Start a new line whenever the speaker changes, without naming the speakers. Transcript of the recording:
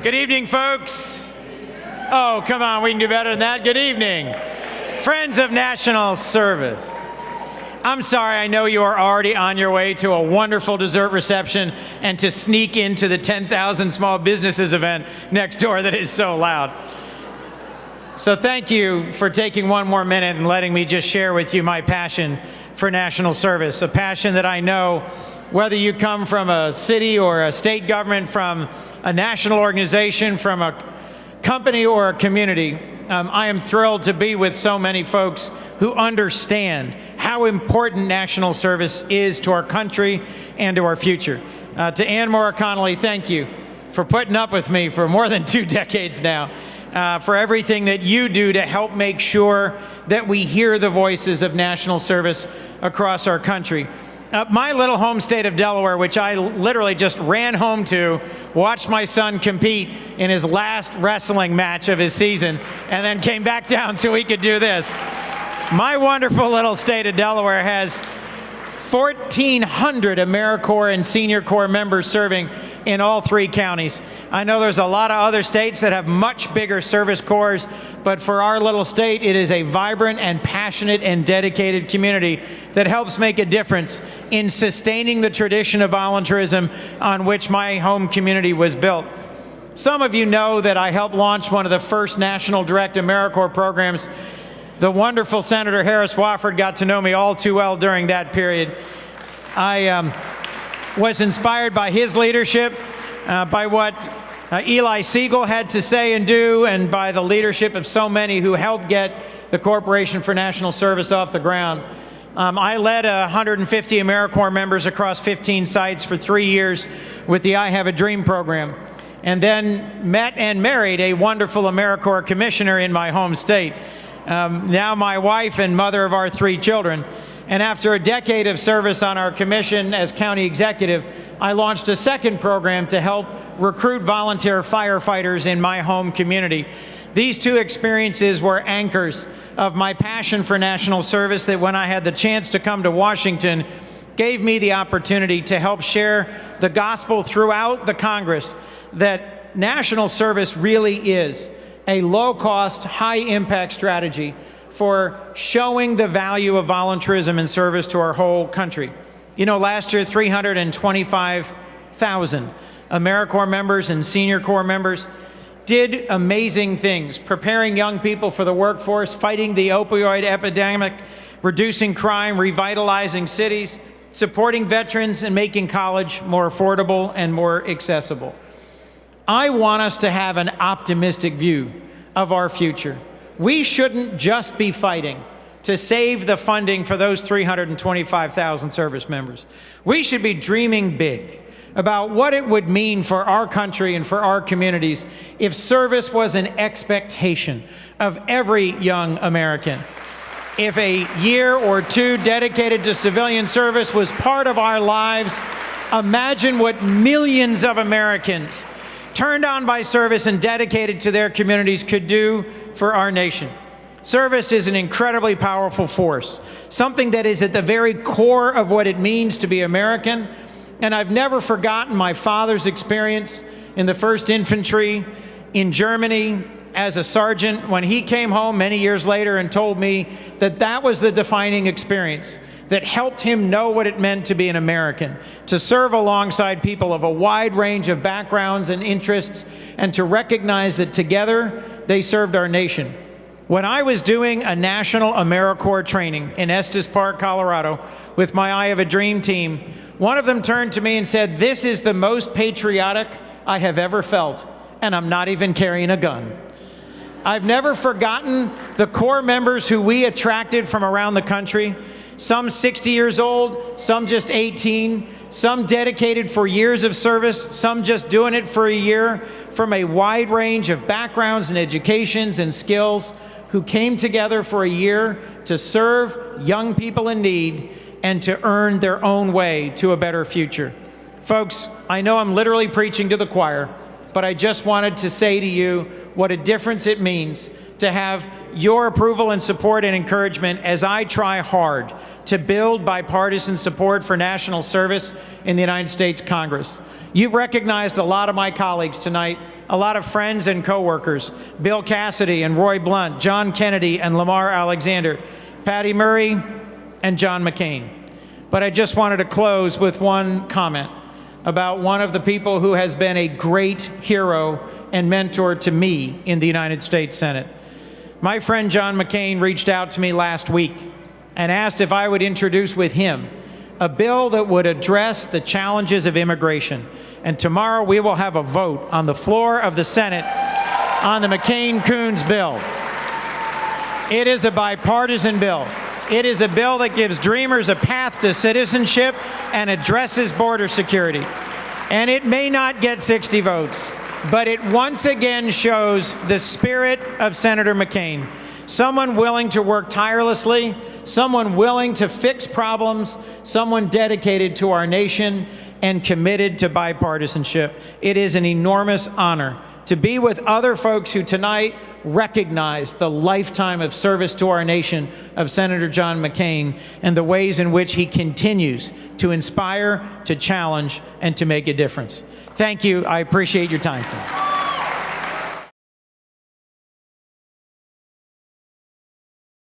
Good evening, folks. Oh, come on, we can do better than that. Good evening. Friends of National Service. I'm sorry, I know you are already on your way to a wonderful dessert reception and to sneak into the 10,000 Small Businesses event next door that is so loud. So thank you for taking one more minute and letting me just share with you my passion for national service, a passion that I know whether you come from a city or a state government, from a national organization, from a company or a community. I am thrilled to be with so many folks who understand how important national service is to our country and to our future. To Ann Moore-Connolly, thank you for putting up with me for more than 2 decades now, for everything that you do to help make sure that we hear the voices of national service across our country. My little home state of Delaware, which I literally just ran home to, watched my son compete in his last wrestling match of his season, and then came back down so he could do this. My wonderful little state of Delaware has 1,400 AmeriCorps and Senior Corps members serving in all 3 counties. I know there's a lot of other states that have much bigger service corps, but for our little state, it is a vibrant and passionate and dedicated community that helps make a difference in sustaining the tradition of volunteerism on which my home community was built. Some of you know that I helped launch one of the first national direct AmeriCorps programs. The wonderful Senator Harris Wofford got to know me all too well during that period. I was inspired by his leadership, by what Eli Siegel had to say and do, and by the leadership of so many who helped get the Corporation for National Service off the ground. I led 150 AmeriCorps members across 15 sites for 3 years with the I Have a Dream program, and then met and married a wonderful AmeriCorps commissioner in my home state, now my wife and mother of our 3 children. And after a decade of service on our commission as county executive, I launched a second program to help recruit volunteer firefighters in my home community. These 2 experiences were anchors of my passion for national service that, when I had the chance to come to Washington, gave me the opportunity to help share the gospel throughout the Congress that national service really is a low-cost, high-impact strategy for showing the value of volunteerism and service to our whole country. You know, last year, 325,000 AmeriCorps members and Senior Corps members did amazing things, preparing young people for the workforce, fighting the opioid epidemic, reducing crime, revitalizing cities, supporting veterans, and making college more affordable and more accessible. I want us to have an optimistic view of our future. We shouldn't just be fighting to save the funding for those 325,000 service members. We should be dreaming big about what it would mean for our country and for our communities if service was an expectation of every young American. If a year or 2 dedicated to civilian service was part of our lives, imagine what millions of Americans turned on by service and dedicated to their communities could do for our nation. Service is an incredibly powerful force, something that is at the very core of what it means to be American. And I've never forgotten my father's experience in the 1st Infantry in Germany as a sergeant when he came home many years later and told me that that was the defining experience that helped him know what it meant to be an American, to serve alongside people of a wide range of backgrounds and interests, and to recognize that together they served our nation. When I was doing a national AmeriCorps training in Estes Park, Colorado, with my I Have a Dream team, one of them turned to me and said, "This is the most patriotic I have ever felt, and I'm not even carrying a gun." I've never forgotten the Corps members who we attracted from around the country, some 60 years old, some just 18, some dedicated for years of service, some just doing it for a year, from a wide range of backgrounds and educations and skills, who came together for a year to serve young people in need and to earn their own way to a better future. Folks, I know I'm literally preaching to the choir, but I just wanted to say to you what a difference it means to have your approval and support and encouragement as I try hard to build bipartisan support for national service in the United States Congress. You've recognized a lot of my colleagues tonight, a lot of friends and coworkers, Bill Cassidy and Roy Blunt, John Kennedy and Lamar Alexander, Patty Murray and John McCain. But I just wanted to close with one comment about one of the people who has been a great hero and mentor to me in the United States Senate. My friend John McCain reached out to me last week and asked if I would introduce with him a bill that would address the challenges of immigration. And tomorrow we will have a vote on the floor of the Senate on the McCain-Coons bill. It is a bipartisan bill. It is a bill that gives dreamers a path to citizenship and addresses border security. And it may not get 60 votes, but it once again shows the spirit of Senator McCain, someone willing to work tirelessly, someone willing to fix problems, someone dedicated to our nation and committed to bipartisanship. It is an enormous honor to be with other folks who tonight recognize the lifetime of service to our nation of Senator John McCain and the ways in which he continues to inspire, to challenge, and to make a difference. Thank you. I appreciate your time tonight.